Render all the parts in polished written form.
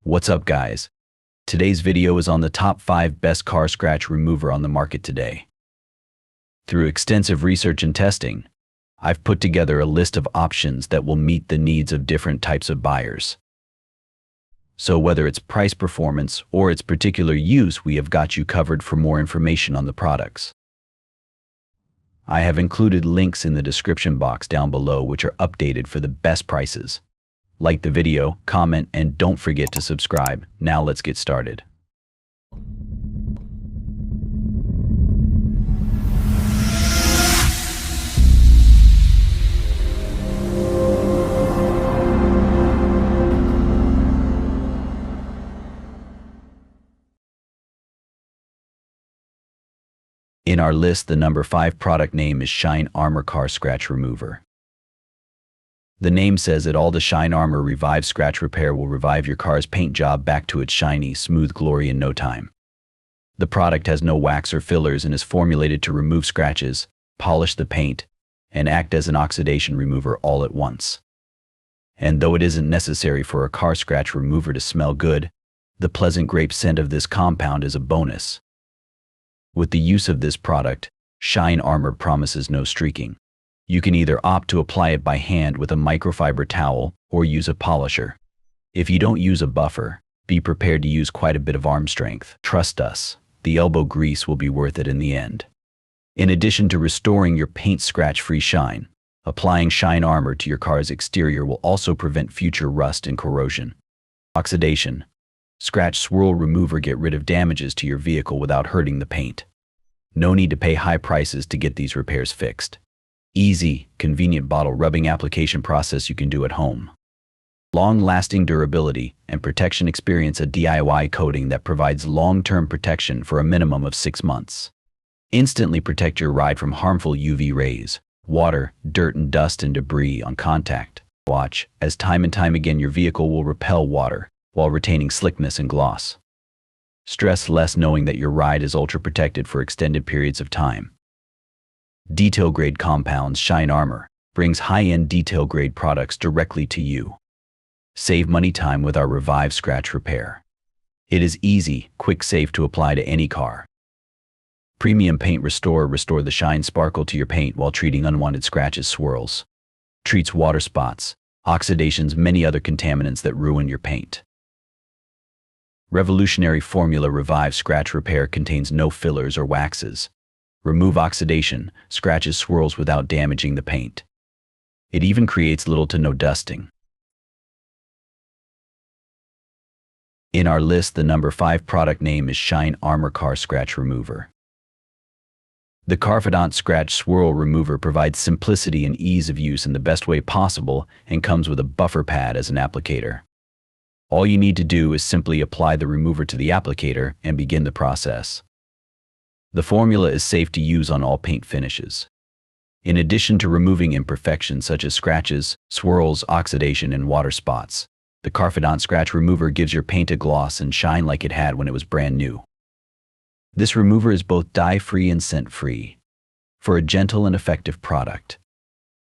What's up, guys? Today's video is on the top 5 best car scratch remover on the market today. Through extensive research and testing, I've put together a list of options that will meet the needs of different types of buyers. So whether it's price performance or its particular use, we have got you covered. For more information on the products, I have included links in the description box down below which are updated for the best prices. Like the video, comment, and don't forget to subscribe. Now let's get started. In our list, the number 5 product name is Shine Armor Car Scratch Remover. The name says it all. The Shine Armor Revive Scratch Repair will revive your car's paint job back to its shiny, smooth glory in no time. The product has no wax or fillers and is formulated to remove scratches, polish the paint, and act as an oxidation remover all at once. And though it isn't necessary for a car scratch remover to smell good, the pleasant grape scent of this compound is a bonus. With the use of this product, Shine Armor promises no streaking. You can either opt to apply it by hand with a microfiber towel or use a polisher. If you don't use a buffer, be prepared to use quite a bit of arm strength. Trust us, the elbow grease will be worth it in the end. In addition to restoring your paint's scratch-free shine, applying Shine Armor to your car's exterior will also prevent future rust and corrosion. Oxidation. Scratch Swirl Remover. Get rid of damages to your vehicle without hurting the paint. No need to pay high prices to get these repairs fixed. Easy, convenient bottle rubbing application process you can do at home. Long-lasting durability and protection. Experience a DIY coating that provides long-term protection for a minimum of 6 months. Instantly protect your ride from harmful UV rays, water, dirt, and dust and debris on contact. Watch as time and time again your vehicle will repel water while retaining slickness and gloss. Stress less knowing that your ride is ultra protected for extended periods of time. Detail grade compounds. Shine Armor brings high-end detail grade products directly to you. Save money time with our Revive Scratch Repair. It is easy, quick, safe to apply to any car. Premium Paint Restore. Restore the shine sparkle to your paint while treating unwanted scratches. Swirls treats water spots, oxidations, many other contaminants that ruin your paint. Revolutionary formula. Revive Scratch Repair contains no fillers or waxes. Remove oxidation, scratches, swirls without damaging the paint. It even creates little to no dusting. In our list, the number 5 product name is Shine Armor Car Scratch Remover. The Carfidant Scratch Swirl Remover provides simplicity and ease of use in the best way possible and comes with a buffer pad as an applicator. All you need to do is simply apply the remover to the applicator and begin the process. The formula is safe to use on all paint finishes. In addition to removing imperfections such as scratches, swirls, oxidation, and water spots, the Carfidant Scratch Remover gives your paint a gloss and shine like it had when it was brand new. This remover is both dye-free and scent-free for a gentle and effective product.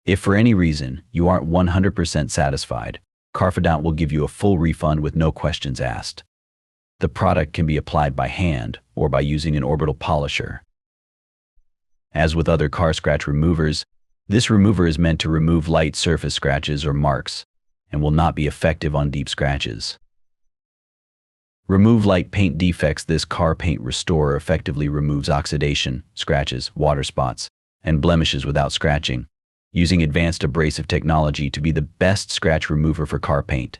If for any reason you aren't 100% satisfied, Carfidant will give you a full refund with no questions asked. The product can be applied by hand or by using an orbital polisher. As with other car scratch removers, this remover is meant to remove light surface scratches or marks and will not be effective on deep scratches. Remove light paint defects. This car paint restorer effectively removes oxidation, scratches, water spots, and blemishes without scratching, using advanced abrasive technology to be the best scratch remover for car paint.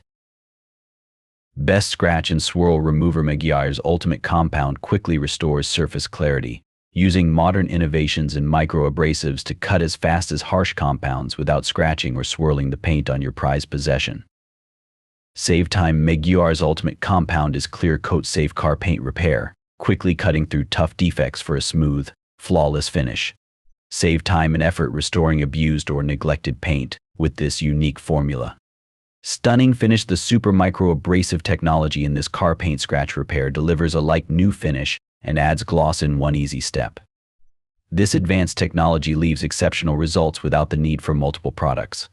Best Scratch and Swirl Remover. Meguiar's ultimate compound quickly restores surface clarity, using modern innovations in micro-abrasives to cut as fast as harsh compounds without scratching or swirling the paint on your prized possession. Save time. Meguiar's ultimate compound is Clear Coat Safe Car Paint Repair, quickly cutting through tough defects for a smooth, flawless finish. Save time and effort restoring abused or neglected paint with this unique formula. Stunning finish. The super micro abrasive technology in this car paint scratch repair delivers a like-new finish and adds gloss in one easy step. This advanced technology leaves exceptional results without the need for multiple products.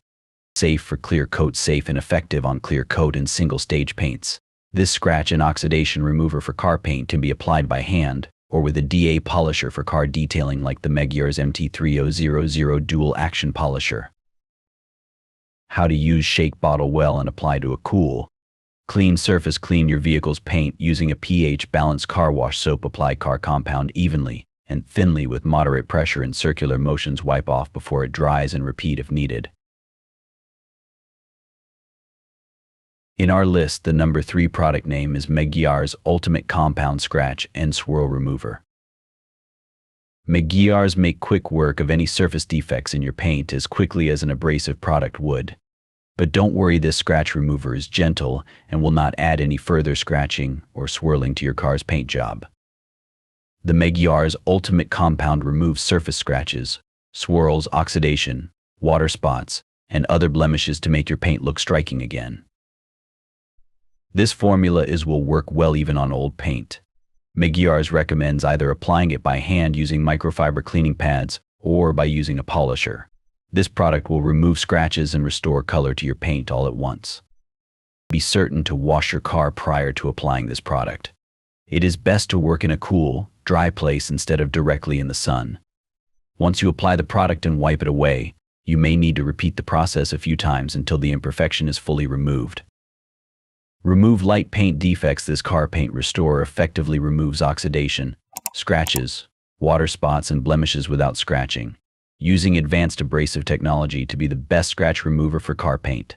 Safe for clear coat. Safe and effective on clear coat and single stage paints. This scratch and oxidation remover for car paint can be applied by hand or with a DA polisher for car detailing like the Meguiar's MT3000 dual action polisher. How to use shake bottle well and apply to a cool, clean surface. Clean your vehicle's paint using a pH balanced car wash soap. Apply car compound evenly and thinly with moderate pressure and circular motions. Wipe off before it dries and repeat if needed. In our list, the number 3 product name is Meguiar's Ultimate Compound Scratch and Swirl Remover. Meguiar's make quick work of any surface defects in your paint as quickly as an abrasive product would. But don't worry, this scratch remover is gentle and will not add any further scratching or swirling to your car's paint job. The Meguiar's Ultimate Compound removes surface scratches, swirls, oxidation, water spots, and other blemishes to make your paint look striking again. This formula will work well even on old paint. Meguiar's recommends either applying it by hand using microfiber cleaning pads or by using a polisher. This product will remove scratches and restore color to your paint all at once. Be certain to wash your car prior to applying this product. It is best to work in a cool, dry place instead of directly in the sun. Once you apply the product and wipe it away, you may need to repeat the process a few times until the imperfection is fully removed. Remove light paint defects. This car paint restorer effectively removes oxidation, scratches, water spots, and blemishes without scratching, using advanced abrasive technology to be the best scratch remover for car paint.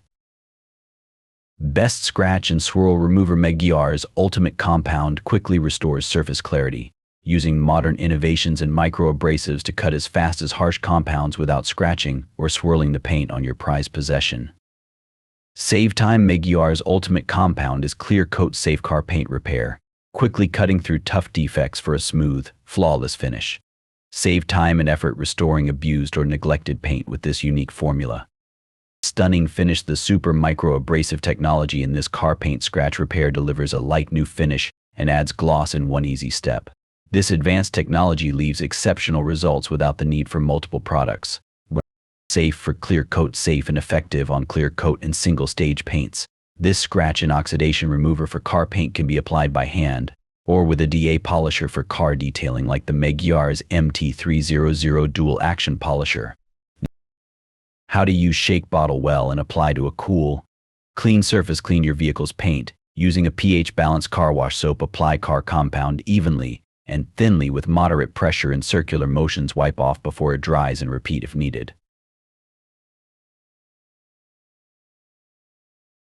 Best Scratch and Swirl Remover. Meguiar's Ultimate Compound quickly restores surface clarity, using modern innovations and micro-abrasives to cut as fast as harsh compounds without scratching or swirling the paint on your prized possession. Save time. Meguiar's Ultimate Compound is clear coat safe car paint repair, quickly cutting through tough defects for a smooth, flawless finish. Save time and effort restoring abused or neglected paint with this unique formula. Stunning finish. The super micro abrasive technology in this car paint scratch repair delivers a light new finish and adds gloss in one easy step. This advanced technology leaves exceptional results without the need for multiple products. Safe for clear coat, safe and effective on clear coat and single stage paints. This scratch and oxidation remover for car paint can be applied by hand or with a DA polisher for car detailing like the Meguiar's MT300 dual action polisher. How to use shake bottle well and apply to a cool, clean surface. Clean your vehicle's paint using a pH balanced car wash soap. Apply car compound evenly and thinly with moderate pressure and circular motions. Wipe off before it dries and repeat if needed.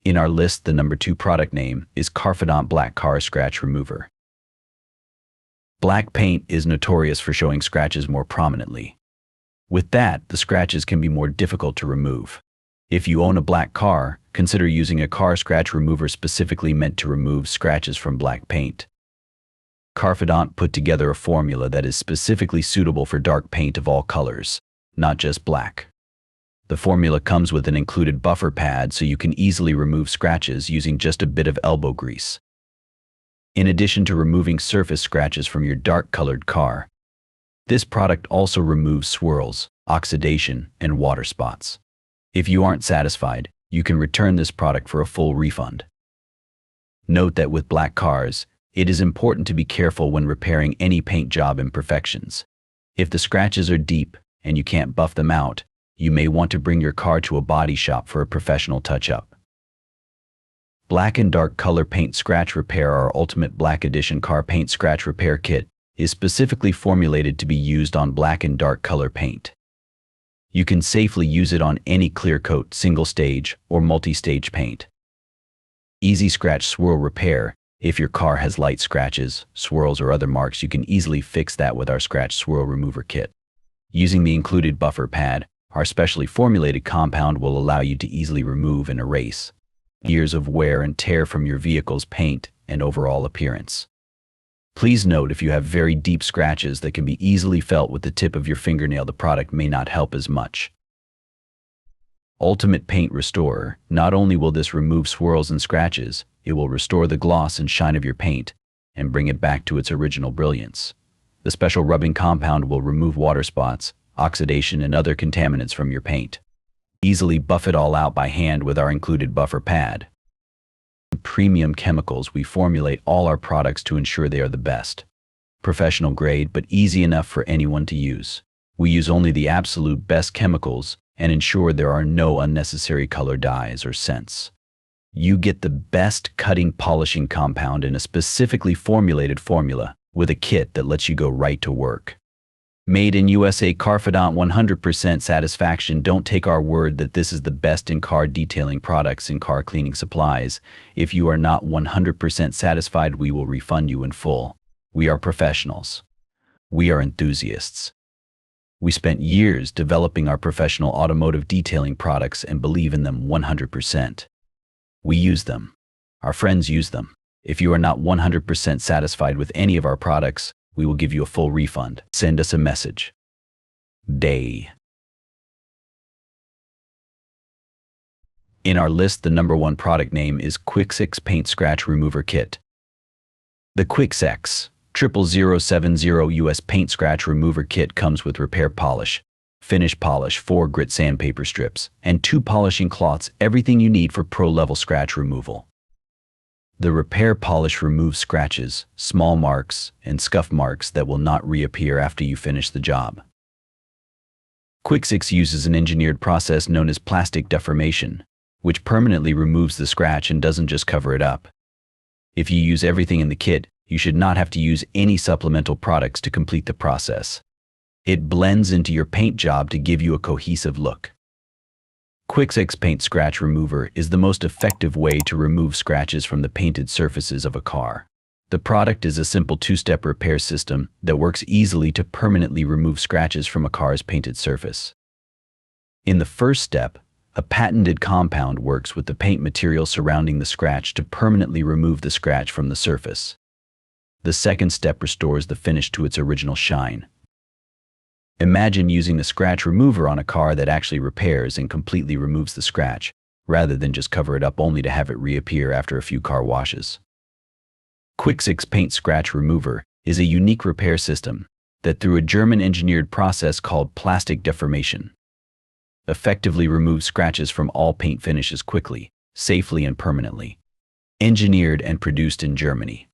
In our list, the number 2 product name is Carfidant Black Car Scratch Remover. Black paint is notorious for showing scratches more prominently. With that, the scratches can be more difficult to remove. If you own a black car, consider using a car scratch remover specifically meant to remove scratches from black paint. Carfidant put together a formula that is specifically suitable for dark paint of all colors, not just black. The formula comes with an included buffer pad so you can easily remove scratches using just a bit of elbow grease. In addition to removing surface scratches from your dark-colored car, this product also removes swirls, oxidation, and water spots. If you aren't satisfied, you can return this product for a full refund. Note that with black cars, it is important to be careful when repairing any paint job imperfections. If the scratches are deep and you can't buff them out, you may want to bring your car to a body shop for a professional touch-up. Black and dark color paint scratch repair. Our Ultimate Black Edition car paint scratch repair kit is specifically formulated to be used on black and dark color paint. You can safely use it on any clear coat, single stage, or multi-stage paint. Easy Scratch Swirl Repair. If your car has light scratches, swirls, or other marks, you can easily fix that with our Scratch Swirl Remover kit. Using the included buffer pad, our specially formulated compound will allow you to easily remove and erase years of wear and tear from your vehicle's paint and overall appearance. Please note, if you have very deep scratches that can be easily felt with the tip of your fingernail, the product may not help as much. Ultimate Paint Restorer. Not only will this remove swirls and scratches, it will restore the gloss and shine of your paint and bring it back to its original brilliance. The special rubbing compound will remove water spots, oxidation, and other contaminants from your paint. Easily buff it all out by hand with our included buffer pad. Premium chemicals, we formulate all our products to ensure they are the best. Professional grade, but easy enough for anyone to use. We use only the absolute best chemicals and ensure there are no unnecessary color dyes or scents. You get the best cutting polishing compound in a specifically formulated formula with a kit that lets you go right to work. Made in USA, Carfidant 100% satisfaction. Don't take our word that this is the best in car detailing products and car cleaning supplies. If you are not 100% satisfied, we will refund you in full. We are professionals. We are enthusiasts. We spent years developing our professional automotive detailing products and believe in them 100%. We use them. Our friends use them. If you are not 100% satisfied with any of our products, we will give you a full refund. Send us a message. In our list, the #1 product name is Quick6 Paint Scratch Remover Kit. The Quick6 00070 US Paint Scratch Remover Kit comes with repair polish, finish polish, 4 grit sandpaper strips, and 2 polishing cloths, everything you need for pro-level scratch removal. The repair polish removes scratches, small marks, and scuff marks that will not reappear after you finish the job. Quick6 uses an engineered process known as plastic deformation, which permanently removes the scratch and doesn't just cover it up. If you use everything in the kit, you should not have to use any supplemental products to complete the process. It blends into your paint job to give you a cohesive look. Quick6 Paint Scratch Remover is the most effective way to remove scratches from the painted surfaces of a car. The product is a simple 2-step repair system that works easily to permanently remove scratches from a car's painted surface. In the first step, a patented compound works with the paint material surrounding the scratch to permanently remove the scratch from the surface. The second step restores the finish to its original shine. Imagine using a scratch remover on a car that actually repairs and completely removes the scratch, rather than just cover it up only to have it reappear after a few car washes. Quick6 Paint Scratch Remover is a unique repair system that, through a German-engineered process called plastic deformation, effectively removes scratches from all paint finishes quickly, safely, and permanently. Engineered and produced in Germany.